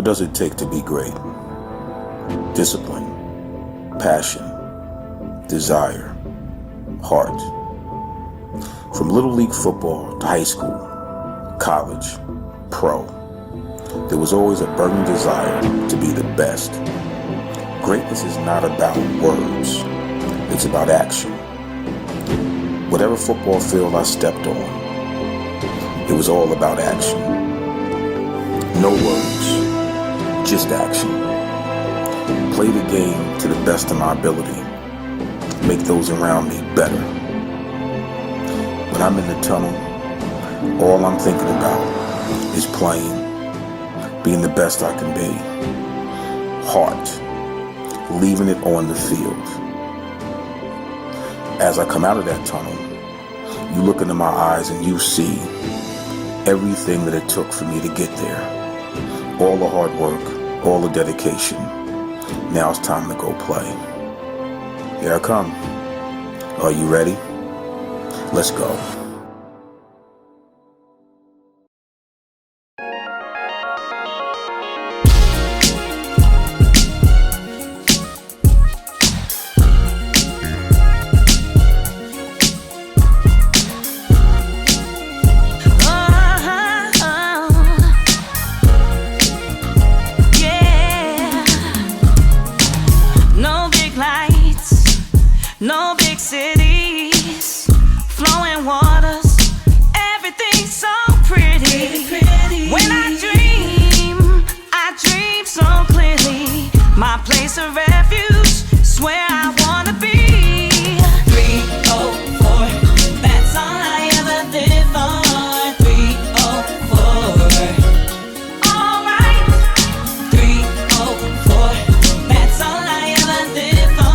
does it take to be great? Discipline, passion, desire, heart. From Little League football to high school, college, pro, there was always a burning desire to be the best. Greatness is not about words, it's about action. Whatever football field I stepped on, it was all about action. No words, just action. Play the game to the best of my ability. Make those around me better. When I'm in the tunnel, all I'm thinking about is playing, being the best I can be. Heart, leaving it on the field. As I come out of that tunnel, you look into my eyes and you see everything that it took for me to get there. All the hard work, all the dedication. Now it's time to go play. Here I come. Are you ready? Let's go. No big cities, flowing waters, everything's so pretty. When I dream so clearly. My place of refuge, swear I wanna be. 304, that's all I ever did for. 304, alright. 304, that's all I ever did for.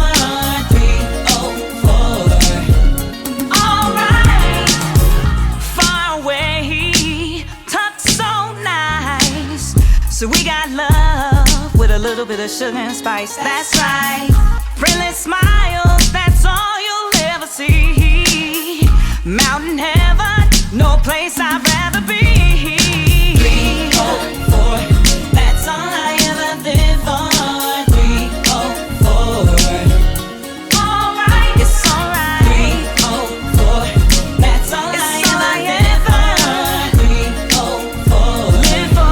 So we got love with a little bit of sugar and spice. That's right. Friendly smiles, that's all you'll ever see. Mountain heaven, no place I'd rather be. 304, that's all I ever did for. 304, alright, it's alright. 304, that's all I ever did for. 304, live for.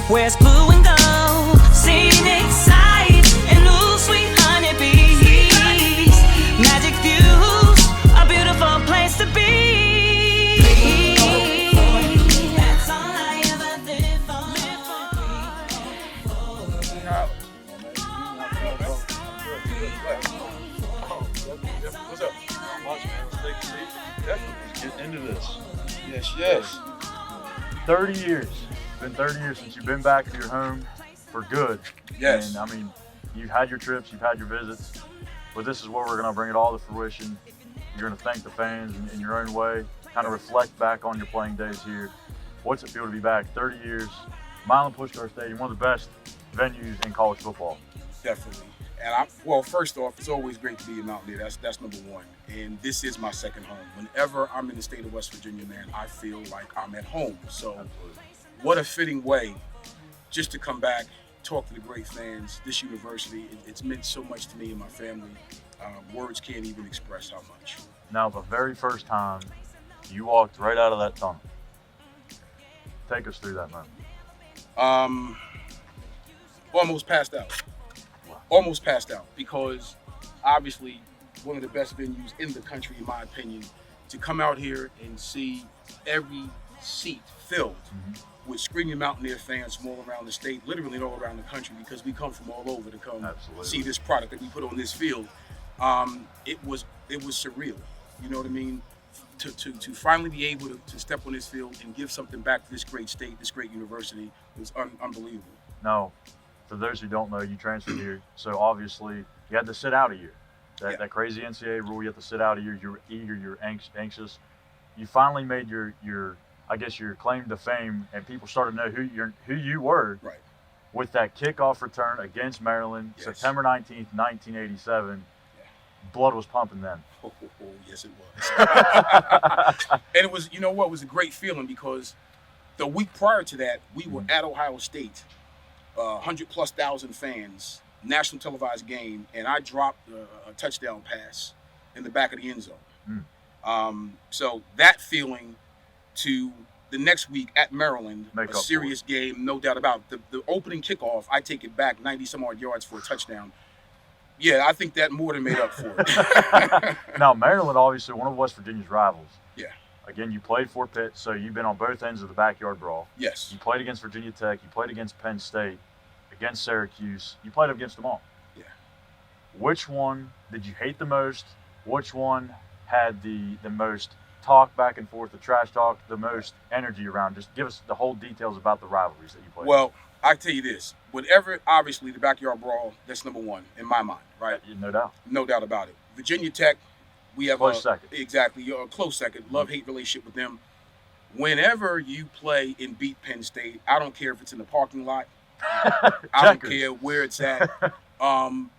Where's blue and gold, scenic sights, and new sweet honeybees. Magic views, a beautiful place to be. 304, that's all I ever did for. What's up? Not much, man. Let's take a seat. Definitely. Let's get into this. Yes. 30 years. It's been 30 years since you've been back to your home for good. Yes. And I mean, you've had your trips, you've had your visits, but this is where we're going to bring it all to fruition. You're going to thank the fans in your own way, kind of reflect back on your playing days here. What's it feel to be back? 30 years, Milan Puskar Stadium, one of the best venues in college football. Definitely. And first off, it's always great to be a Mountaineer. That's number one. And this is my second home. Whenever I'm in the state of West Virginia, man, I feel like I'm at home. So what a fitting way just to come back, talk to the great fans. This university, it's meant so much to me and my family. Words can't even express how much. Now, the very first time you walked right out of that tunnel, take us through that moment. Almost passed out. Almost passed out because obviously one of the best venues in the country, in my opinion, to come out here and see every seat filled with screaming Mountaineer fans from all around the state, literally all around the country, because we come from all over to come see this product that we put on this field. It was surreal. You know what I mean? To finally be able to step on this field and give something back to this great state, this great university, was unbelievable. Now, for those who don't know, you transferred here, so obviously you had to sit out a year. That crazy NCAA rule, you have to sit out a year. You're eager, you're anxious. You finally made your claim to fame, and people started to know who you were. Right. With that kickoff return against Maryland, September 19th, 1987. blood was pumping then. Oh, yes, it was. And it was, you know what, it was a great feeling because the week prior to that, we were at Ohio State, 100,000+ fans, national televised game, and I dropped a touchdown pass in the back of the end zone. So that feeling to the next week at Maryland, Make a up for serious game, no doubt about it. The opening kickoff, I take it back 90-some-odd yards for a touchdown. Yeah, I think that more than made up for it. Now, Maryland, obviously, one of West Virginia's rivals. Yeah. Again, you played for Pitt, so you've been on both ends of the backyard brawl. Yes. You played against Virginia Tech. You played against Penn State, against Syracuse. You played against them all. Yeah. Which one did you hate the most? Which one had the most talk back and forth, the trash talk, the most energy around? Just give us the whole details about the rivalries that you played. Well, I tell you this, whatever, obviously, the backyard brawl, that's number one in my mind, right? No doubt. No doubt about it. Virginia Tech, we have Close second. Exactly, a close second. Love-hate relationship with them. Whenever you play and beat Penn State, I don't care if it's in the parking lot. I don't care where it's at.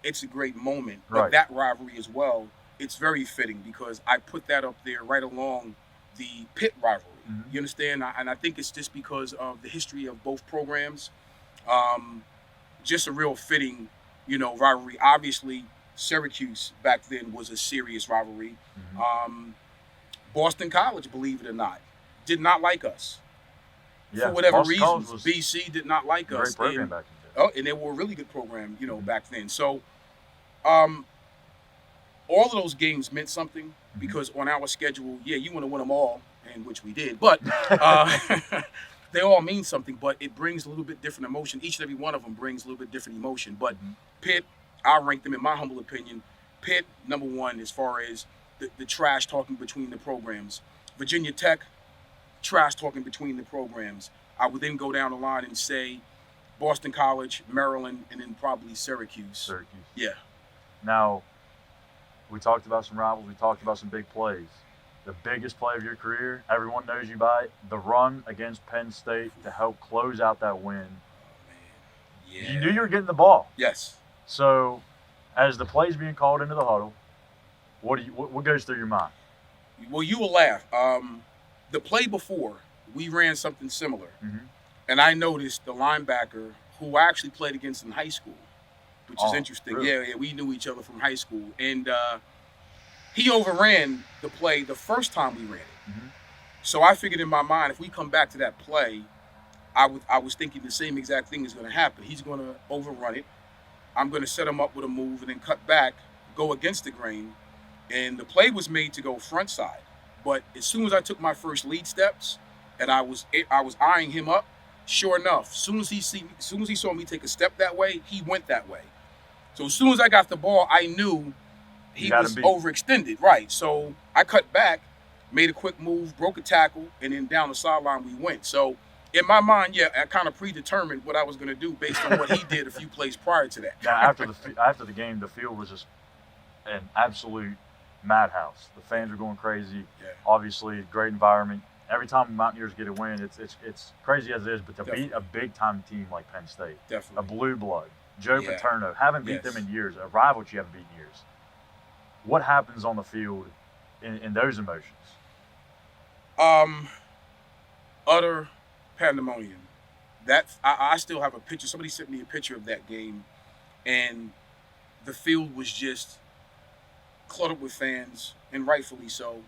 It's a great moment. But Right. that rivalry as well, it's very fitting because I put that up there right along the Pitt rivalry. You understand? And I think it's just because of the history of both programs. Just a real fitting, rivalry. Obviously, Syracuse back then was a serious rivalry. Boston College, believe it or not, did not like us. Yeah, For whatever Boston College reasons, was BC did not like a us. great program And- back in the day. Oh, and they were a really good program, back then. So, all of those games meant something because on our schedule, yeah, you want to win them all, and which we did, but they all mean something. But it brings a little bit different emotion. Each and every one of them brings a little bit different emotion. But Pitt, I rank them, in my humble opinion, Pitt number one as far as the trash talking between the programs. Virginia Tech, trash talking between the programs. I would then go down the line and say Boston College, Maryland, and then probably Syracuse. Syracuse. Yeah. Now, we talked about some rivals. We talked about some big plays. The biggest play of your career, everyone knows you by it, the run against Penn State to help close out that win. Yeah. You knew you were getting the ball. Yes. So, as the play's being called into the huddle, what goes through your mind? Well, you will laugh. The play before, we ran something similar. And I noticed the linebacker who I actually played against in high school, which is interesting. Really? Yeah, we knew each other from high school. And he overran the play the first time we ran it. So I figured in my mind, if we come back to that play, I was thinking the same exact thing is going to happen. He's going to overrun it. I'm going to set him up with a move and then cut back, go against the grain. And the play was made to go front side. But as soon as I took my first lead steps and I was eyeing him up, sure enough, as soon as he saw me take a step that way, he went that way. So as soon as I got the ball, I knew he was overextended. Right. So I cut back, made a quick move, broke a tackle, and then down the sideline we went. So in my mind, yeah, I kind of predetermined what I was going to do based on what he did a few plays prior to that. Now, after the game, the field was just an absolute madhouse. The fans were going crazy. Yeah. Obviously, great environment. Every time the Mountaineers get a win, it's crazy as it is, but to beat a big-time team like Penn State, Definitely. a blue blood, Joe Yeah. Paterno, haven't beat them in years, a rival that you haven't beaten in years. What happens on the field in those emotions? Utter pandemonium. I still have a picture. Somebody sent me a picture of that game, and the field was just cluttered with fans, and rightfully so.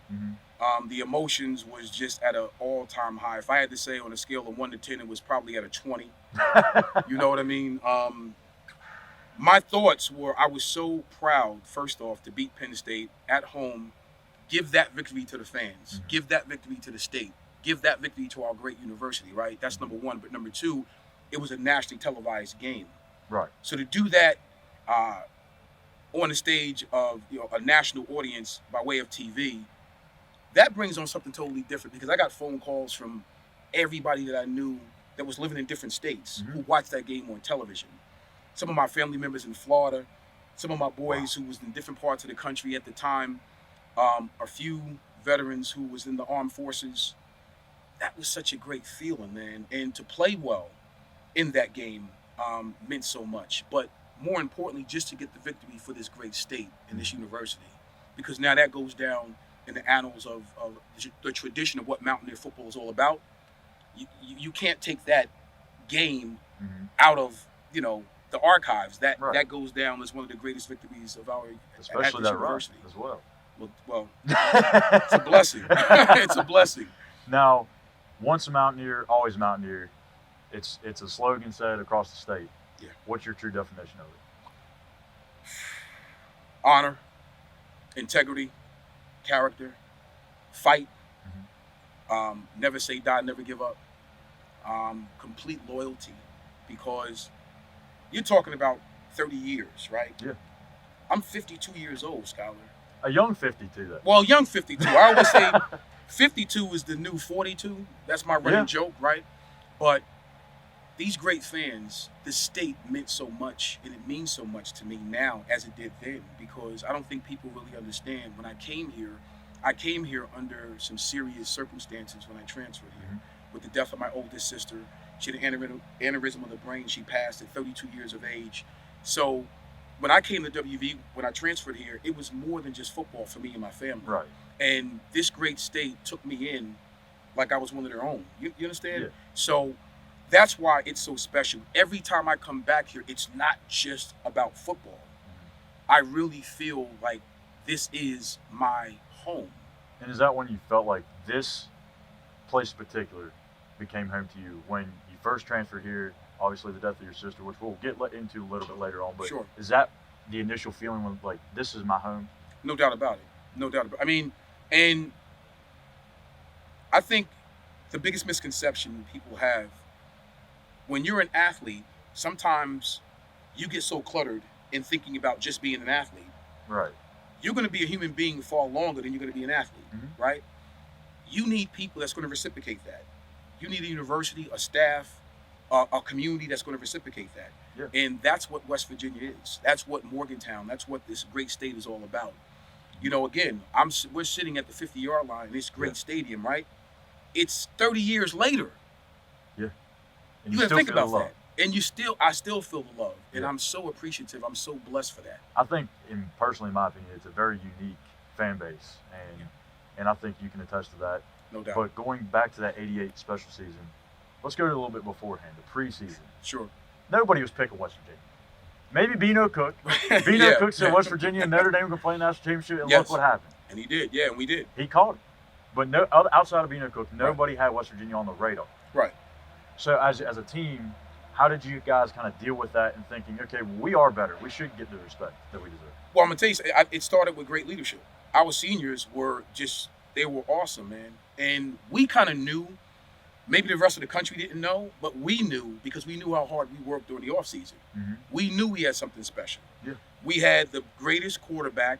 The emotions was just at an all-time high. If I had to say on a scale of 1 to 10, it was probably at a 20. You know what I mean? My thoughts were, I was so proud, first off, to beat Penn State at home, give that victory to the fans, give that victory to the state, give that victory to our great university, right? That's number one. But number two, it was a nationally televised game. Right. So to do that on the stage of a national audience by way of TV, that brings on something totally different because I got phone calls from everybody that I knew that was living in different states who watched that game on television. Some of my family members in Florida, some of my boys who was in different parts of the country at the time, a few veterans who was in the armed forces. That was such a great feeling, man. And to play well in that game meant so much. But more importantly, just to get the victory for this great state and this university, because now that goes down in the annals of the tradition of what Mountaineer football is all about. You can't take that game out of the archives. That goes down as one of the greatest victories of our especially that university as well. Well, it's a blessing. It's a blessing. Now, once a Mountaineer, always a Mountaineer. It's a slogan said across the state. Yeah. What's your true definition of it? Honor, integrity, character, fight. Never say die, never give up. Complete loyalty, because you're talking about 30 years, right? Yeah. I'm 52 years old, Skylar. A young 52, though. Well, young 52. I always say 52 is the new 42. That's my running joke, right? But these great fans, the state meant so much, and it means so much to me now as it did then, because I don't think people really understand. When I came here under some serious circumstances when I transferred here, with the death of my oldest sister. She had an aneurysm of the brain. She passed at 32 years of age. So when I came to WV, when I transferred here, it was more than just football for me and my family. Right. And this great state took me in like I was one of their own. You understand? Yeah. So that's why it's so special. Every time I come back here, it's not just about football. I really feel like this is my home. And is that when you felt like this place in particular became home to you? When you first transferred here, obviously the death of your sister, which we'll get into a little bit later on, but Sure. Is that the initial feeling when, like, this is my home? No doubt about it. No doubt about it. I mean, and I think the biggest misconception people have, when you're an athlete, sometimes you get so cluttered in thinking about just being an athlete. Right. You're going to be a human being far longer than you're going to be an athlete, right? You need people that's going to reciprocate that. You need a university, a staff, a community that's going to reciprocate that. Yeah. And that's what West Virginia is. That's what Morgantown, that's what this great state is all about. You know, again, we're sitting at the 50-yard line in this great stadium, right? It's 30 years later. Yeah. And You got to still think feel the about love. that. And I still feel the love. And Yeah. I'm so appreciative. I'm so blessed for that. I think, personally, in my opinion, it's a very unique fan base, and I think you can attest to that. No doubt. But going back to that 88 special season, let's go to a little bit beforehand, the preseason. Sure. Nobody was picking West Virginia. Maybe Bino Cook. Bino Yeah. Cook said West Virginia and Notre Dame were going to play national championship, and Yes. look what happened. And he did. Yeah, and we did. He called it. But outside of Bino Cook, nobody had West Virginia on the radar. Right. So as a team, how did you guys kind of deal with that and thinking, okay, we are better. We should get the respect that we deserve? Well, I'm going to tell you, it started with great leadership. Our seniors they were awesome, man. And we kind of knew, maybe the rest of the country didn't know, but we knew because we knew how hard we worked during the offseason. We knew we had something special. Yeah. We had the greatest quarterback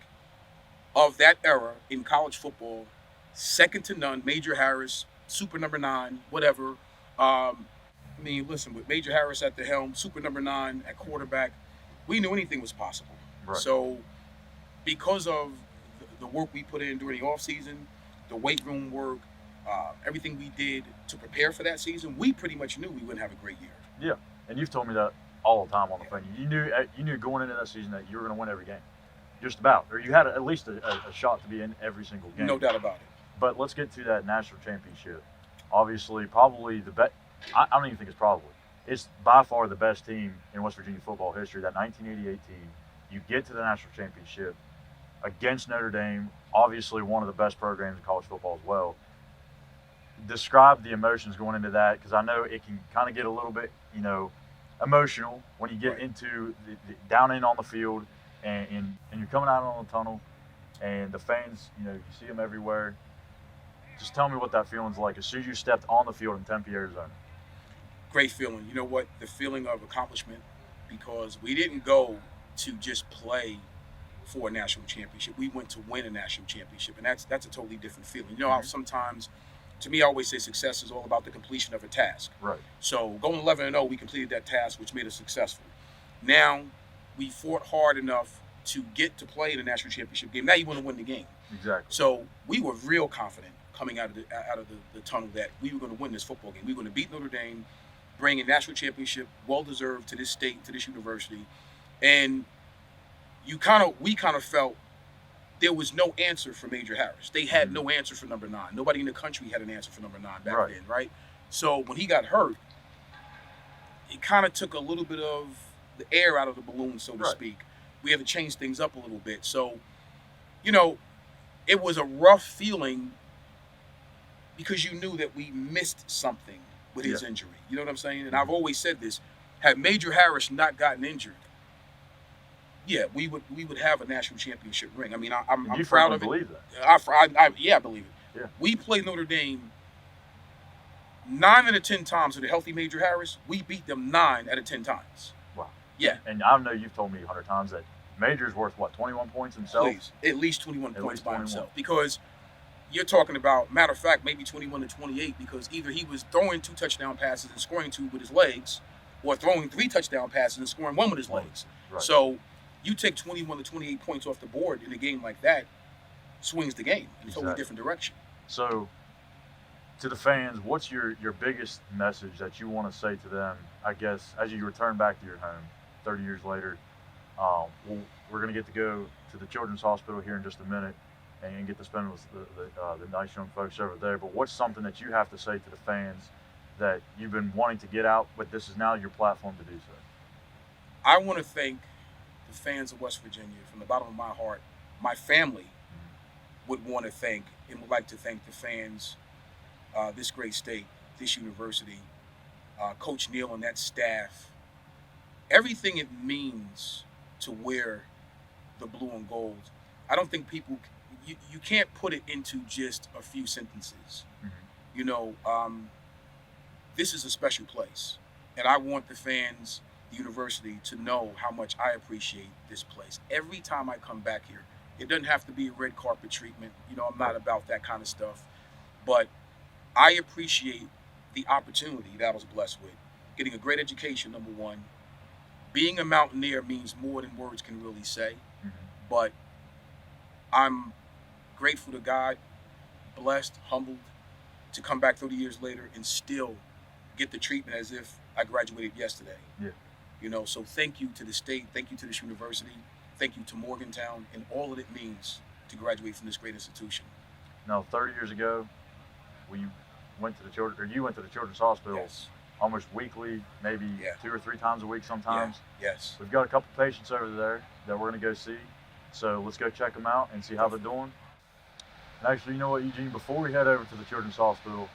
of that era in college football, second to none, Major Harris, super number 9, whatever. I mean, listen, with Major Harris at the helm, super number 9 at quarterback, we knew anything was possible. Right. So because of the work we put in during the offseason, the weight room work, everything we did to prepare for that season, we pretty much knew we wouldn't have a great year. Yeah, and you've told me that all the time on the phone. You knew going into that season that you were going to win every game, just about, or you had at least a shot to be in every single game. No doubt about it. But let's get to that national championship. Obviously, probably the best. I don't even think it's probably. It's by far the best team in West Virginia football history. That 1988 team. You get to the national championship against Notre Dame. Obviously, one of the best programs in college football as well. Describe the emotions going into that, because I know it can kind of get a little bit, emotional when you get into the down in on the field, and you're coming out on the tunnel, and the fans, you see them everywhere. Just tell me what that feeling's like as soon as you stepped on the field in Tempe, Arizona. Great feeling. You know what? The feeling of accomplishment, because we didn't go to just play for a national championship. We went to win a national championship, and that's a totally different feeling. How sometimes, to me, I always say success is all about the completion of a task. Right. So going 11-0, we completed that task, which made us successful. Now we fought hard enough to get to play in a national championship game. Now you want to win the game. Exactly. So we were real confident coming out of the tunnel that we were going to win this football game. We were going to beat Notre Dame, bring a national championship, well-deserved, to this state, to this university. And we kind of felt there was no answer for Major Harris. They had no answer for number 9. Nobody in the country had an answer for number 9 back then, right? So when he got hurt, it kind of took a little bit of the air out of the balloon, so to speak. We had to change things up a little bit. So, it was a rough feeling because you knew that we missed something with his injury. You know what I'm saying? And I've always said this: had Major Harris not gotten injured, we would have a national championship ring. I mean, I'm proud of it. Believe that? I believe it. Yeah. We played Notre Dame 9 out of 10 times with a healthy Major Harris. We beat them 9 out of 10 times. Wow. Yeah. And I know you've told me 100 times that Major's worth, 21 points himself? Please, at least 21 At points least by 21. himself. Because you're talking about, matter of fact, maybe 21 to 28, because either he was throwing 2 touchdown passes and scoring 2 with his legs, or throwing 3 touchdown passes and scoring 1 with his legs. Right. So you take 21 to 28 points off the board in a game like that, swings the game in a totally different direction. So, to the fans, what's your biggest message that you want to say to them, I guess, as you return back to your home 30 years later? We're going to get to go to the Children's Hospital here in just a minute and get to spend with the nice young folks over there. But what's something that you have to say to the fans that you've been wanting to get out, but this is now your platform to do so? I want to thank the fans of West Virginia from the bottom of my heart. My family would want to thank and would like to thank the fans, this great state, this university, Coach Neal and that staff, everything it means to wear the blue and gold. I don't think people, you can't put it into just a few sentences. This is a special place, and I want the fans, the university, to know how much I appreciate this place. Every time I come back here, it doesn't have to be a red carpet treatment. I'm not about that kind of stuff, but I appreciate the opportunity that I was blessed with. Getting a great education, number one. Being a Mountaineer means more than words can really say, but I'm grateful to God, blessed, humbled to come back 30 years later and still get the treatment as if I graduated yesterday. Yeah. So thank you to the state, thank you to this university, thank you to Morgantown, and all that it means to graduate from this great institution. Now, 30 years ago, you went to the Children's Hospital. Yes. Almost weekly, maybe 2 or 3 times a week sometimes. Yes. We've got a couple patients over there that we're going to go see. So let's go check them out and see how they're doing. And actually, you know what, Eugene, before we head over to the Children's Hospital,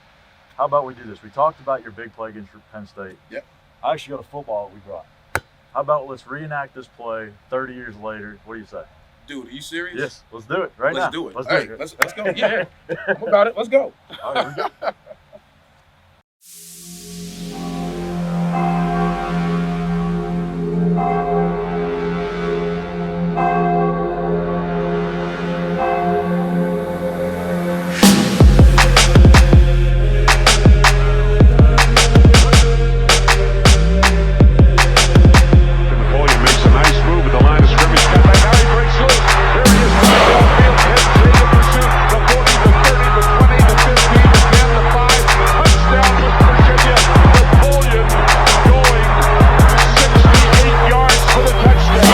how about we do this? We talked about your big play against Penn State. Yep. I actually got a football that we brought. How about let's reenact this play 30 years later? What do you say? Dude, are you serious? Yes, let's do it right now. Let's do it. Let's All do right, it. let's go. Yeah, I'm about it. Let's go. All right, here we go. Napoleon makes a nice move at the line of scrimmage. Now he breaks loose. There he is. Hit the pursuit. The 40, the 30, the 20, the 15, the 10, the 5. Touchdown, West Virginia. Napoleon going 68 yards for the touchdown.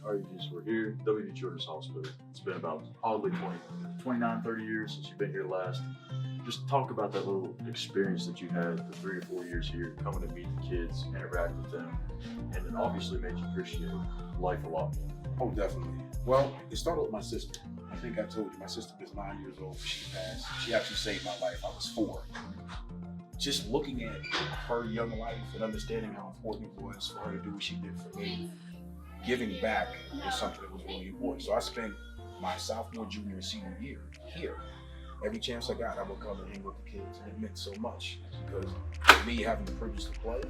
All right, so we're here, WV Children's Hospital. It's been about oddly 29, 30 years since you've been here last. Just talk about that little experience that you had the 3 or 4 years here, coming to meet the kids, interact with them, and it obviously made you appreciate life a lot more. Oh, definitely. Well, it started with my sister. I think I told you, my sister was 9 years old when she passed. She actually saved my life. I was 4. Just looking at her young life and understanding how important it was for her to do what she did for me, giving back was something that was really important. So I spent my sophomore, junior, and senior year here. every chance I got, I would come and hang with the kids, and it meant so much because for me having the privilege to play,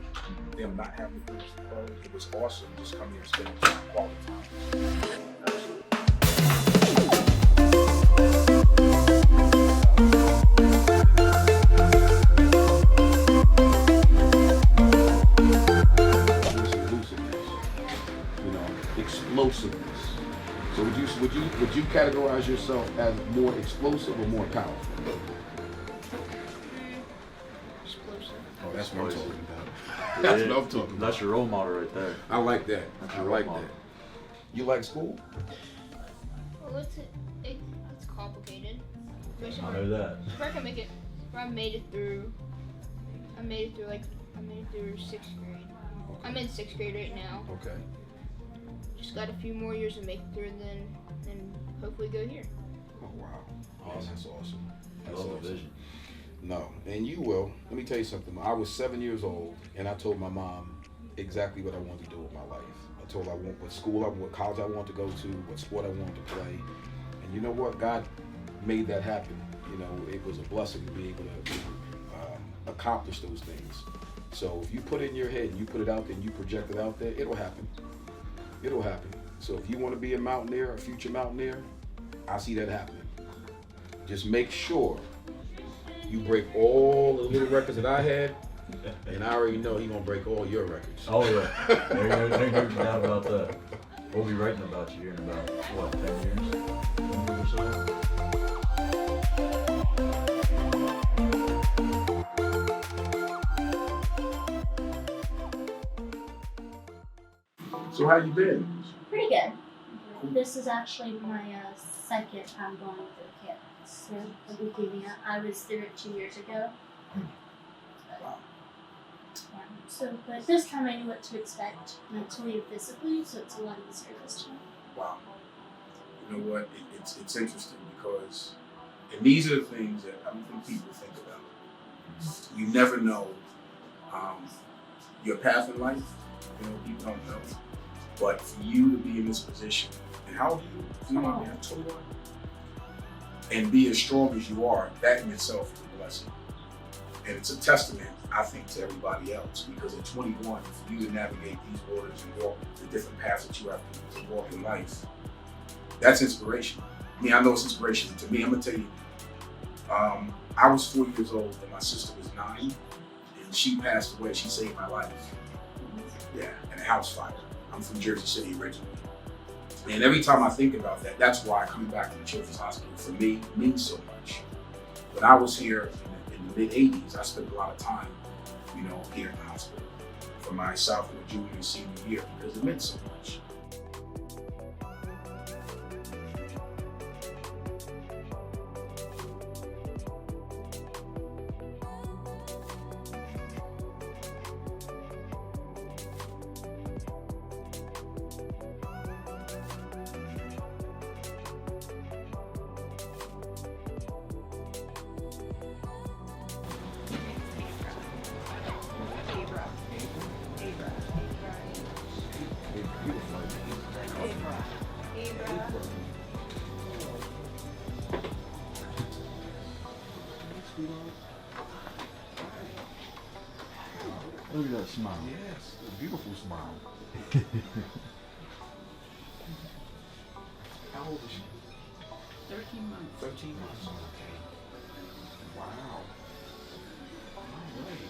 them not having the privilege to play, it was awesome just coming here and spending time, quality time. Explosiveness. So would you categorize yourself as more explosive or more powerful? Explosive. Oh, that's what I'm talking about. Yeah, That's what I'm talking about. That's your role model right there. I like that. That's I your like role that. model. You like school? Well, it's complicated. Especially I where- know that. where I made it through 6th grade. I'm in 6th grade right now. Okay. Just got a few more years to make it through, and then hopefully go here. Oh wow. Oh, that's awesome. I That's love the awesome. vision. No, and you will. Let me tell you something. I was 7 years old, and I told my mom exactly what I wanted to do with my life. I told her what school what college I wanted to go to, what sport I wanted to play, and you know what? God made that happen. You know, it was a blessing to be able to accomplish those things. So if you put it in your head and you put it out there and you project it out there, it'll happen. It'll happen. So if you want to be a mountaineer, a future mountaineer, I see that happening. Just make sure you break all the little records that I had, and I already know he's gonna break all your records. Oh yeah, there's no doubt about that. We'll be writing about you here in about, what, 10 years? 10 years or so? So how you been? Pretty good. This is actually my second time going through campus of leukemia. I was through it 2 years ago. Wow. So, but this time I knew what to expect mentally and physically, so it's a lot easier this time. Wow. You know what? It's interesting because, and these are the things that I think people think about. You never know your path in life. You know, people don't know. But for you to be in this position, and how old are you? If you don't mind me asking, 21? And be as strong as you are, that in itself is a blessing. And it's a testament, I think, to everybody else, because at 21, for you to navigate these waters and walk the different paths that you have to walk in life, that's inspiration. I mean, I know it's inspiration to me. I'm gonna tell you, I was 4 years old and my sister was 9, and she passed away. She saved my life. Yeah, in a house fire. I'm from Jersey City originally. And every time I think about that, that's why coming back to the Children's Hospital for me means so much. When I was here in the mid-'80s, I spent a lot of time, you know, here in the hospital for my sophomore, junior, and senior year because it meant so much. Look at that smile. Yes, a beautiful smile. How old is she? 13 months. 13 months. Okay. Wow. All right.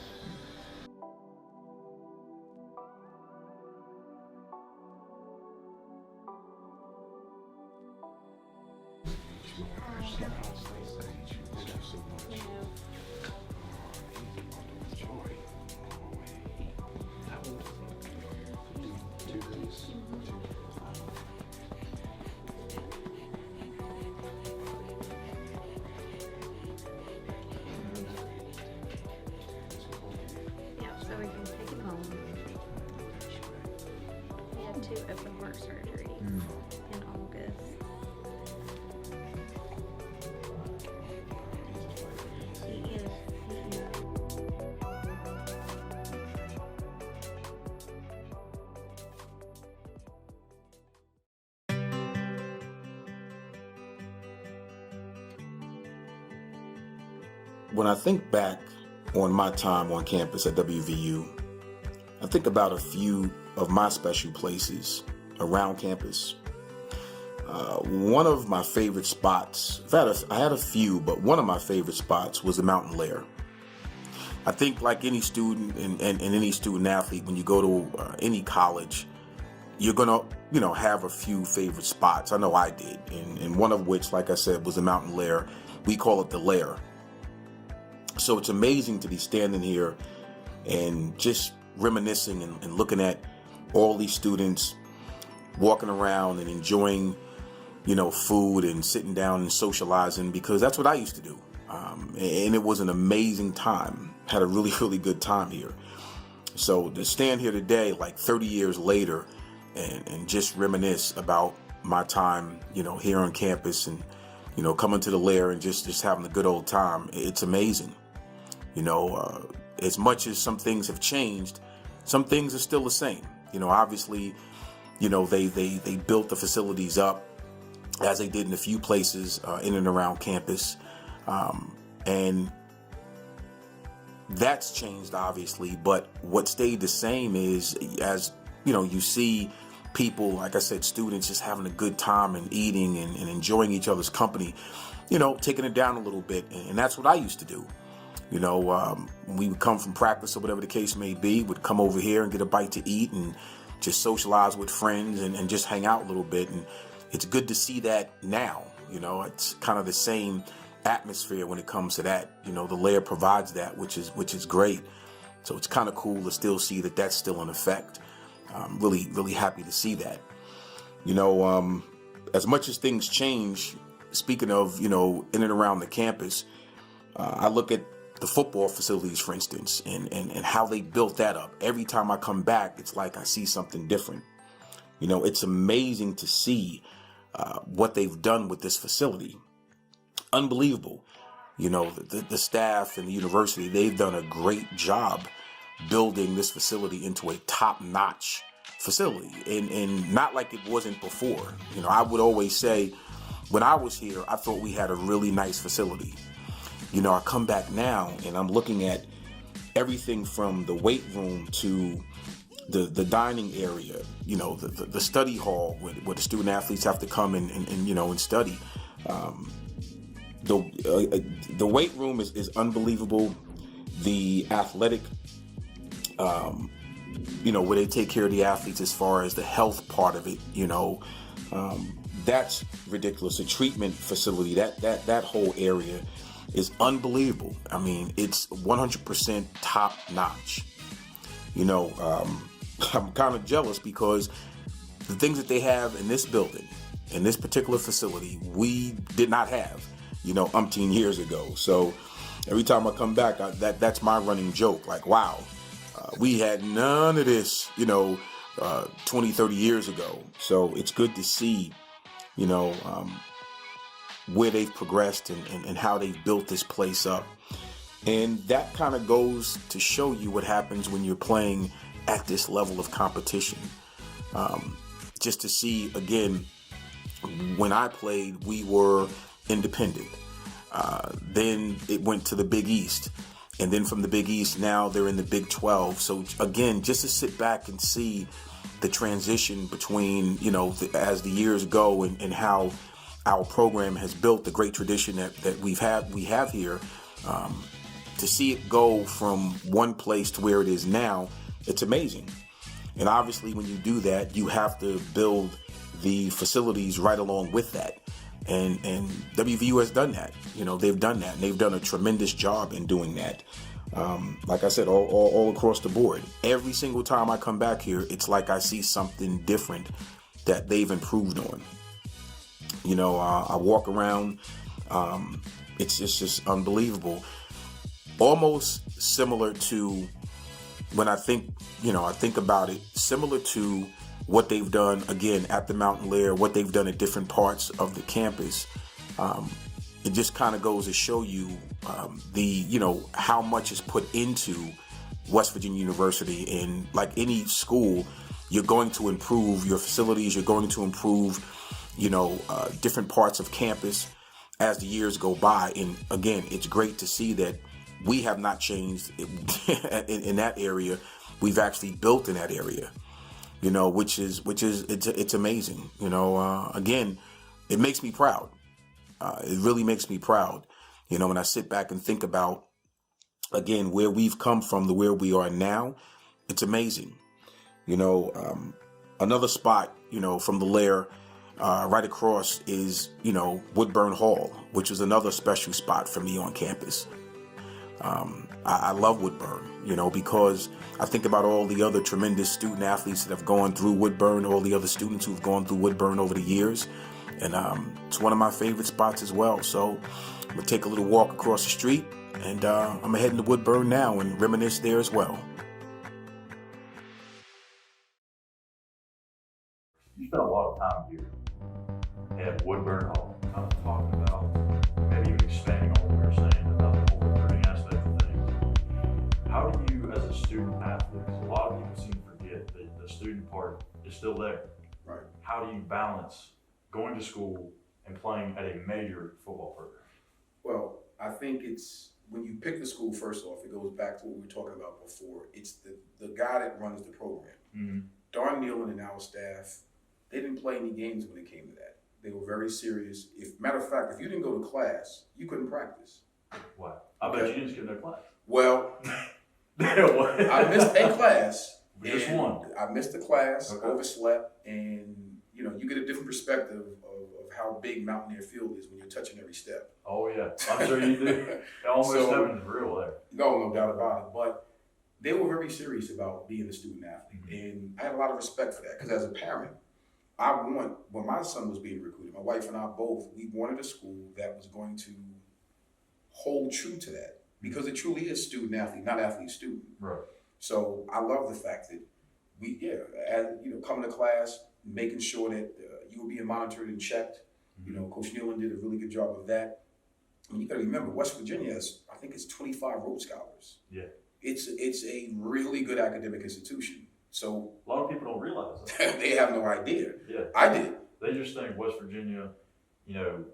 Yeah, so we can take him home. We had 2 open heart surgeries in August. He is. when I think back on my time on campus at WVU, I think about a few of my special places around campus. One of my favorite spots, I had a few, but one of my favorite spots was the Mountain Lair. I think like any student and any student athlete, when you go to any college, you're gonna, have a few favorite spots. I know I did, and one of which, like I said, was the Mountain Lair. We call it the Lair. So it's amazing to be standing here and just reminiscing and looking at all these students walking around and enjoying, food and sitting down and socializing, because that's what I used to do. And it was an amazing time. Had a really, really good time here. So to stand here today, like 30 years later, and just reminisce about my time, here on campus and, coming to the Lair and just having a good old time, it's amazing. As much as some things have changed, some things are still the same. Obviously, they built the facilities up as they did in a few places in and around campus. And that's changed, obviously. But what stayed the same is, as you see people, like I said, students just having a good time and eating and enjoying each other's company, taking it down a little bit. And that's what I used to do. We would come from practice or whatever the case may be, would come over here and get a bite to eat and just socialize with friends and just hang out a little bit. And it's good to see that now. It's kind of the same atmosphere when it comes to that. The Lair provides that, which is great. So it's kind of cool to still see that that's still in effect. I'm really, really happy to see that. As much as things change, speaking of, in and around the campus, I look at the football facilities, for instance, and how they built that up. Every time I come back, it's like I see something different. It's amazing to see what they've done with this facility. Unbelievable. The staff and the university, they've done a great job building this facility into a top-notch facility, and not like it wasn't before. I would always say, when I was here, I thought we had a really nice facility. I come back now and I'm looking at everything from the weight room to the dining area, the study hall where the student athletes have to come and study. The weight room is unbelievable. The athletic, where they take care of the athletes as far as the health part of it, that's ridiculous. The treatment facility, that whole area is unbelievable. I mean, it's 100% top notch. I'm kind of jealous because the things that they have in this building, in this particular facility, we did not have, umpteen years ago. So every time I come back, that's my running joke. Like, wow, we had none of this, 20, 30 years ago. So it's good to see, where they've progressed and how they've built this place up. And that kind of goes to show you what happens when you're playing at this level of competition. Just to see, again, when I played, we were independent. Then it went to the Big East. And then from the Big East, now they're in the Big 12. So again, just to sit back and see the transition between, as the years go and how our program has built the great tradition that we have here, to see it go from one place to where it is now, it's amazing. And obviously when you do that, you have to build the facilities right along with that. And WVU has done that. They've done that, and they've done a tremendous job in doing that. Like I said, all across the board. Every single time I come back here, it's like I see something different that they've improved on. I walk around, it's just unbelievable. Almost similar to when I think about it, similar to what they've done again at the Mountain Lair, what they've done at different parts of the campus. It just kind of goes to show you how much is put into West Virginia University. And like any school, you're going to improve your facilities, you're going to improve different parts of campus. as the years go by. And again, it's great to see that we have not changed in that area. We've actually built in that area, you know, which is it's amazing. You know, again, it makes me proud. It really makes me proud. You know, when I sit back and think about, again, where we've come from to where we are now, it's amazing. You know, another spot, you know, from the Lair, right across is, you know, Woodburn Hall, which is another special spot for me on campus. I love Woodburn, you know, because I think about all the other tremendous student athletes that have gone through Woodburn, all the other students who've gone through Woodburn over the years. And it's one of my favorite spots as well. So I'm going to take a little walk across the street, and I'm going to head into Woodburn now and reminisce there as well. You spent a lot of time here at Woodburn Hall, kind of talking about, maybe even expanding on what we were saying about the whole recruiting aspect of things. How do you, as a student athlete, because a lot of people seem to forget that the student part is still there. Right. How do you balance going to school and playing at a major football program? Well, I think it's, when you pick the school, first off, it goes back to what we were talking about before. It's the guy that runs the program. Mm-hmm. Don Nealon and our staff, they didn't play any games when it came to that. They were very serious. Matter of fact, if you didn't go to class, you couldn't practice. Why? I bet you didn't skip no class. Well, I missed a class. Just one. I missed the class, Okay. overslept, and you know, you get a different perspective of how big Mountaineer Field is when you're touching every step. Oh yeah, I'm sure you do. Almost So- heaven's real there. No doubt about it. But they were very serious about being a student athlete, Mm-hmm. and I had a lot of respect for that because as a parent, when my son was being recruited, my wife and I both, we wanted a school that was going to hold true to that because it truly is student athlete, not athlete student. Right. So I love the fact that coming to class, making sure that you were being monitored and checked. Mm-hmm. You know, Coach Nealon did a really good job of that. I mean, you got to remember, West Virginia has, I think it's 25 Rhodes Scholars. Yeah. It's a really good academic institution. So A lot of people don't realize that. they have no idea. Yeah. I did. They just think West Virginia, you know,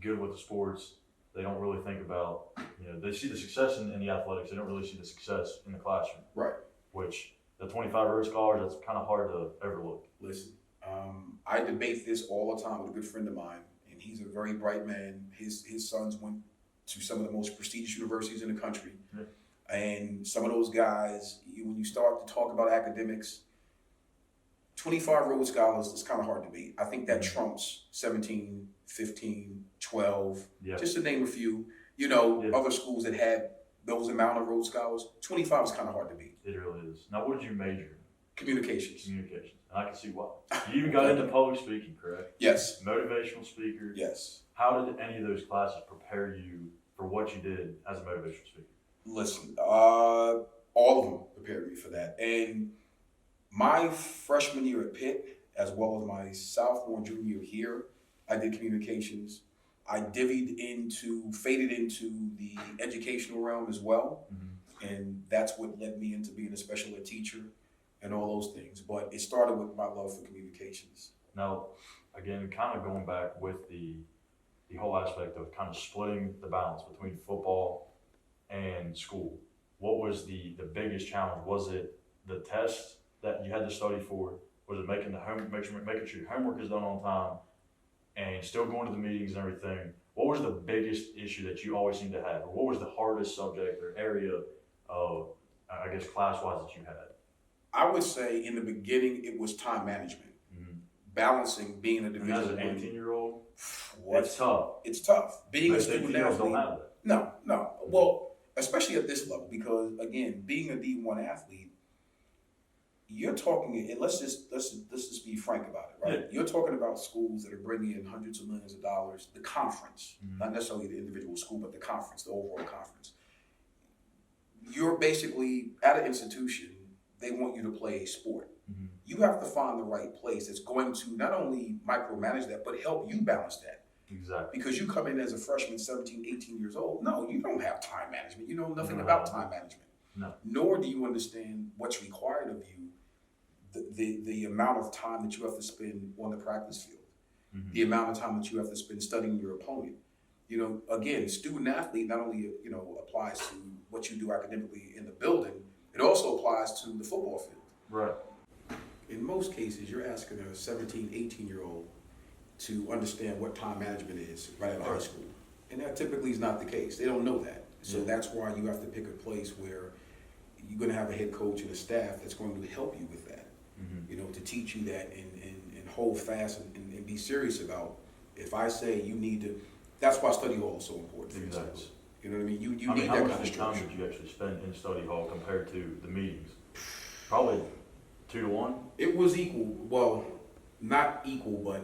good with the sports. They don't really think about, you know, they see the success in the athletics. They don't really see the success in the classroom. Right. Which the 25 Rhodes Scholars, that's kind of hard to overlook. Listen, I debate this all the time with a good friend of mine, and he's a very bright man. His sons went to some of the most prestigious universities in the country. Yeah. And some of those guys, when you start to talk about academics, 25 Rhodes Scholars is kind of hard to beat. I think that trumps 17, 15, 12, Yeah. just to name a few. You know, Yeah. other schools that had those amount of Rhodes Scholars, 25 is kind of hard to beat. It really is. Now, what did you major in? Communications. Communications. And I can see why. You even got into public speaking, correct? Yes. Motivational speaker. Yes. How did any of those classes prepare you for what you did as a motivational speaker? Listen, all of them prepared me for that. And my freshman year at Pitt, as well as my sophomore and junior year here, I did communications. I faded into the educational realm as well. Mm-hmm. And that's what led me into being a special ed teacher and all those things. But it started with my love for communications. Now, again, kind of going back with the whole aspect of kind of splitting the balance between football and school. What was the biggest challenge? Was it the test that you had to study for? Was it making sure your homework is done on time and still going to the meetings and everything? What was the biggest issue that you always seemed to have? Or what was the hardest subject or area of, I guess, class-wise that you had? I would say in the beginning, it was time management. Mm-hmm. Balancing being a And Division as an I. 18-year-old, What? it's tough. It's tough. Being a Most student 18-year-olds athlete. don't have that. No. Well, especially at this level, because again, being a D1 athlete, you're talking. And let's just be frank about it, right? Yeah. You're talking about schools that are bringing in hundreds of millions of dollars. The conference, Mhm. not necessarily the individual school, but the conference, the overall conference. You're basically at an institution. They want you to play a sport. Mhm. You have to find the right place that's going to not only micromanage that, but help you balance that. Exactly. Because you come in as a freshman, 17, 18 years old. No, you don't have time management. You know nothing No. about time management. No. Nor do you understand what's required of you, the amount of time that you have to spend on the practice field, Mhm. the amount of time that you have to spend studying your opponent. You know, again, student athlete not only, you know, applies to what you do academically in the building, it also applies to the football field. Right. In most cases, you're asking a 17, 18-year-old to understand what time management is right out of high school. And that typically is not the case. They don't know that. So that's why you have to pick a place where you're going to have a head coach and a staff that's going to help you with that. You know, to teach you that and hold fast and be serious about, if I say you need to, that's why study hall is so important for Exactly. yourself. You know what I mean? You I need mean, that how kind of much time structure. did you actually spend in study hall compared to the meetings? Probably 2 to 1. It was equal, well, not equal, but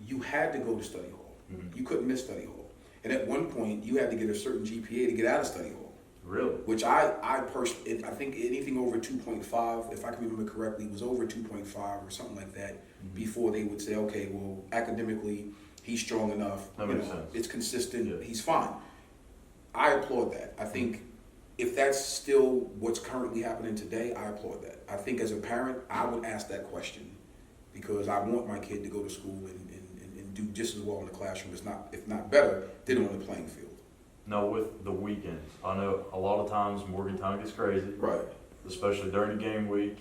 you had to go to study hall. You couldn't miss study hall. And at one point, you had to get a certain GPA to get out of study hall. Really? Which I personally, I think anything over 2.5, if I can remember correctly, was over 2.5 or something like that before they would say, okay, well, academically, he's strong enough. That you makes know, sense. It's consistent. Yeah. He's fine. I applaud that. I think if that's still what's currently happening today, I applaud that. I think as a parent, I would ask that question because I want my kid to go to school and do just as well in the classroom, if not better, than on the playing field. No, with the weekends. I know a lot of times Morgantown gets crazy, Right. especially during the game week,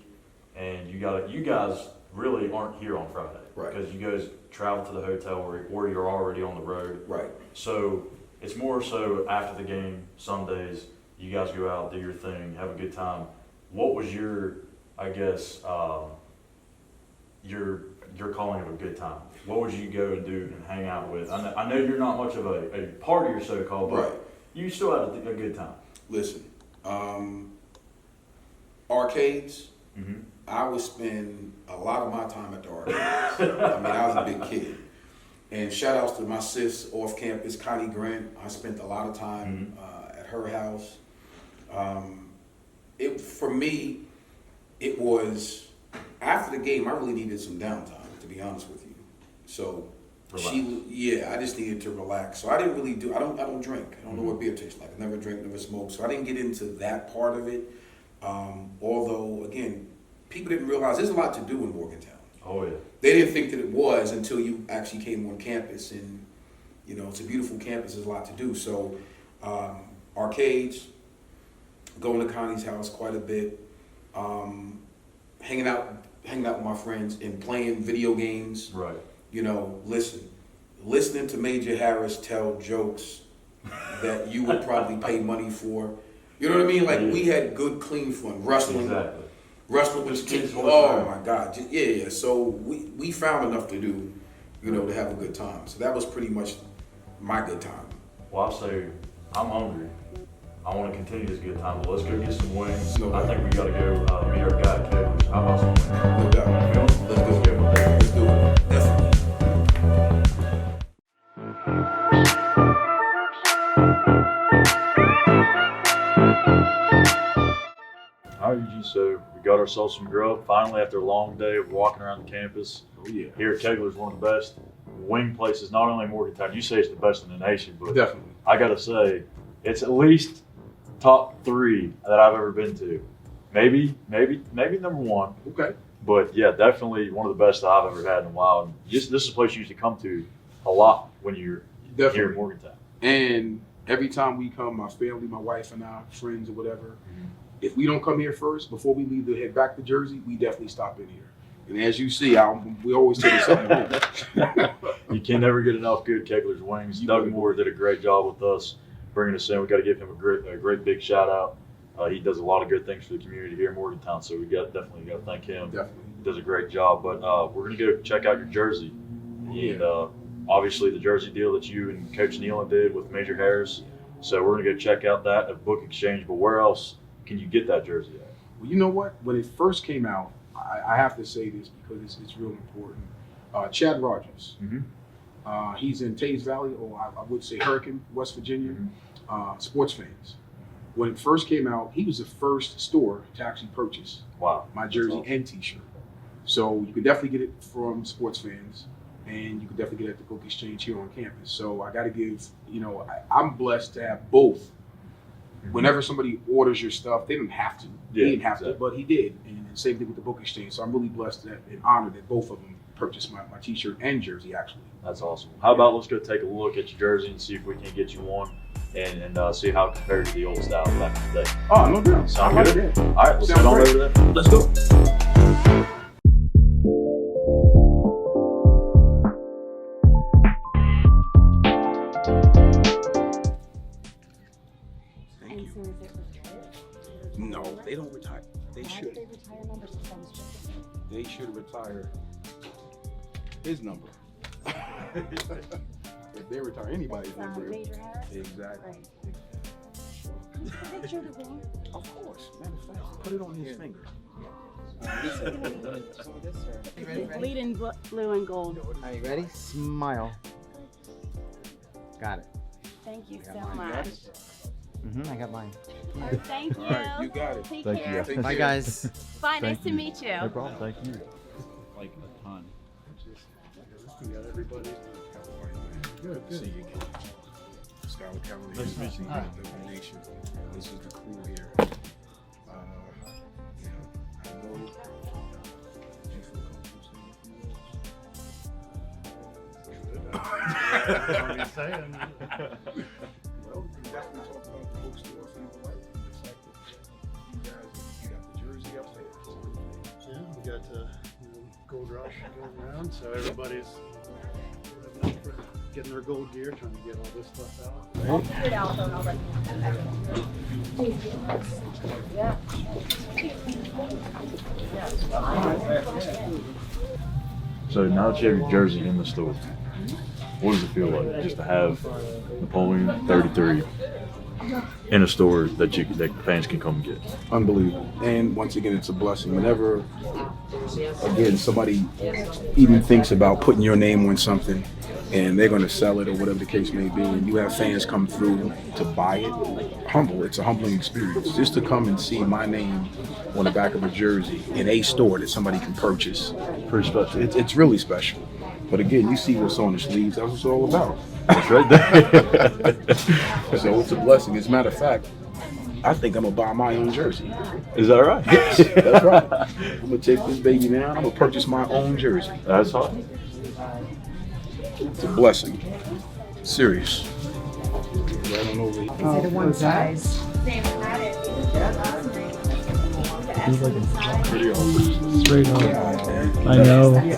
and you guys really aren't here on Friday, Right. Because you guys travel to the hotel or you're already on the road. Right. So it's more so after the game, Sundays, you guys go out, do your thing, have a good time. What was your, I guess, your calling of a good time? What would you go and do and hang out with? I know you're not much of a partier, so-called, but Right. you still had a good time. Listen, arcades, Mm-hmm. I would spend a lot of my time at the arcades. I mean, I was a big kid. And shout outs to my sis off campus, Connie Grant. I spent a lot of time at her house. For me, it was, after the game, I really needed some downtime, to be honest with you. So I just needed to relax. So I didn't really I don't drink. I don't know what beer tastes like. I never drink, never smoke. So I didn't get into that part of it. Although, again, people didn't realize there's a lot to do in Morgantown. Oh, yeah. They didn't think that it was until you actually came on campus, and you know, it's a beautiful campus. There's a lot to do. So arcades, going to Connie's house quite a bit, hanging out with my friends and playing video games. Right. You know, listening to Major Harris tell jokes that you would probably pay money for. You know what I mean? Like, we had good, clean fun. Wrestling. Exactly. Wrestling with kids. Oh my God. Yeah. So we found enough to do, you know, to have a good time. So that was pretty much my good time. Well, I say, I'm hungry. I want to continue this good time, but let's go get some wings. No I doubt. think we got to go meet our guy at Taylor's. How about some wings? No doubt. Let's go get one there. Let's do it. Definitely. All right, Eugene, so we got ourselves some grub. Finally, after a long day of walking around the campus, Oh yeah. here at Kegler's, one of the best wing places, not only in Morgantown. You say it's the best in the nation, but Definitely. I got to say, it's at least top 3 that I've ever been to. Maybe number 1. Okay. But yeah, definitely one of the best that I've ever had in a while. And this is a place you used to come to a lot when you're here in Definitely. Morgantown. And every time we come, my family, my wife and I, friends or whatever, if we don't come here first, before we leave to head back to Jersey, we definitely stop in here. And as you see, we always take something home. You can never get enough good Kegler's wings. You Doug really Moore did a great job with us bringing us in. We got to give him a great big shout out. He does a lot of good things for the community here in Morgantown, so we definitely got to thank him. Definitely. He does a great job. But we're gonna go check out your jersey, and obviously the jersey deal that you and Coach Nealon did with Major Harris. So we're gonna go check out that at Book Exchange. But where else can you get that jersey at? Well, you know what? When it first came out, I have to say this because it's real important. Chad Rogers. He's in Tays Valley, or I would say Hurricane, West Virginia. Sports fans. When it first came out, he was the first store to actually purchase Wow. my jersey That's awesome. and T-shirt. So you can definitely get it from sports fans, and you can definitely get it at the Book Exchange here on campus. So I got to give, I'm blessed to have both Whenever somebody orders your stuff, they didn't have to. Yeah, He didn't have exactly. to, but he did. And same thing with the book exchange. So I'm really blessed and honored that both of them purchased my t-shirt and jersey, actually. That's awesome. How about let's go take a look at your jersey and see if we can get you one and see how it compared to the old style back in the day. Oh, no doubt. Sound I good? like that. All right, let's Sounds head on great. over there. Let's go. Thank And you. so is it retired? No, they don't retire. They Why should. did they retire numbers? It sounds just They should retire his number. If they retire anybody's number. Major Harris? Exactly. Right. Can you put a picture of the ring? Of course. Matter of fact, put it on his finger. Bleed in blue and gold. Are you ready? Smile. Got it. Thank you got so mine. much. I got mine. Oh, thank you. All right, you got it. Take Thank care. you. Bye, guys. Bye. Nice to meet you. No problem. Thank you. Like a ton. Good. See you again. Skylar Cavalier. Nice to meet you. The Nation. This is the crew here. I know. Do you feel comfortable saying a few words? Well, we can definitely talk about the bookstore thing of life. It's like you guys, you got the jersey up there. Yeah, we got Gold Rush going around, so everybody's getting their gold gear, trying to get all this stuff out. So now that you have your jersey in the store, what does it feel like just to have Napoleon 33 in a store that fans can come and get? Unbelievable. And once again, it's a blessing. Whenever, again, somebody even thinks about putting your name on something and they're going to sell it or whatever the case may be, and you have fans come through to buy it, it's a humbling experience. Just to come and see my name on the back of a jersey in a store that somebody can purchase. Pretty special. It's really special. But again, you see what's on the sleeves, that's what it's all about. That's right there. So it's a blessing. As a matter of fact, I think I'm gonna buy my own jersey. Is that right? Yes, that's right. I'm gonna take this baby down. I'm gonna purchase my own jersey. That's hot. It's a blessing. Serious. Right on over here. Is it a one size? Pretty awesome. Straight on. I know. Okay,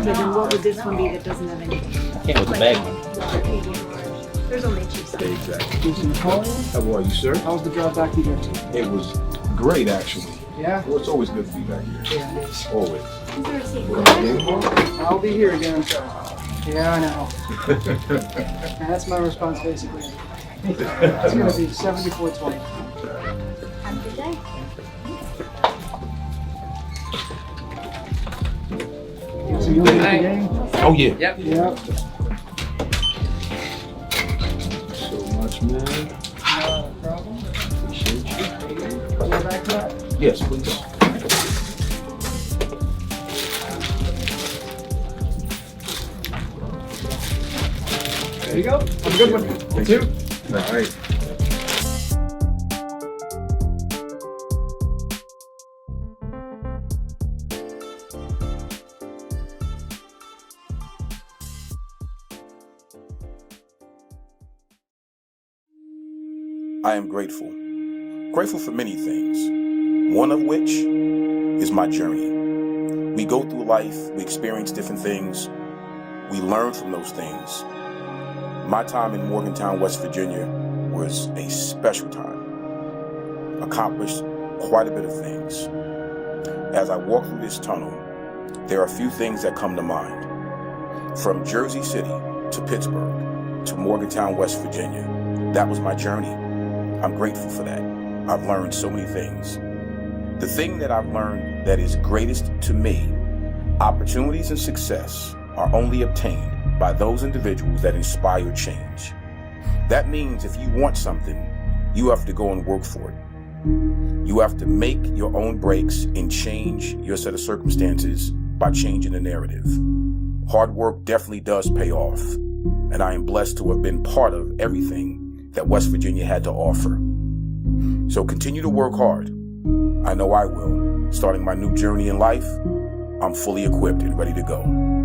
then what would this one be that doesn't have anything? I can't with the bag. There's only two sizes. Exactly. How are you, sir? How was the drive back to here? It was great, actually. Yeah? Well, it's always good to be back here. Yeah. Always. I'll be here again. Yeah, I know. And that's my response, basically. It's gonna be 74-20. Have a good day. So you'll be at the game? Oh, yeah. Yep. So much, man. No problem. Appreciate you. Go back to that. Yes, please. There you go. Have a good one. Thank you. All right. I am grateful. Grateful for many things, one of which is my journey. We go through life, we experience different things, we learn from those things. My time in Morgantown, West Virginia was a special time. Accomplished quite a bit of things. As I walk through this tunnel, there are a few things that come to mind. From Jersey City to Pittsburgh to Morgantown, West Virginia, that was my journey. I'm grateful for that. I've learned so many things. The thing that I've learned that is greatest to me, opportunities and success are only obtained by those individuals that inspire change. That means if you want something, you have to go and work for it. You have to make your own breaks and change your set of circumstances by changing the narrative. Hard work definitely does pay off, and I am blessed to have been part of everything that West Virginia had to offer. So continue to work hard. I know I will. Starting my new journey in life, I'm fully equipped and ready to go.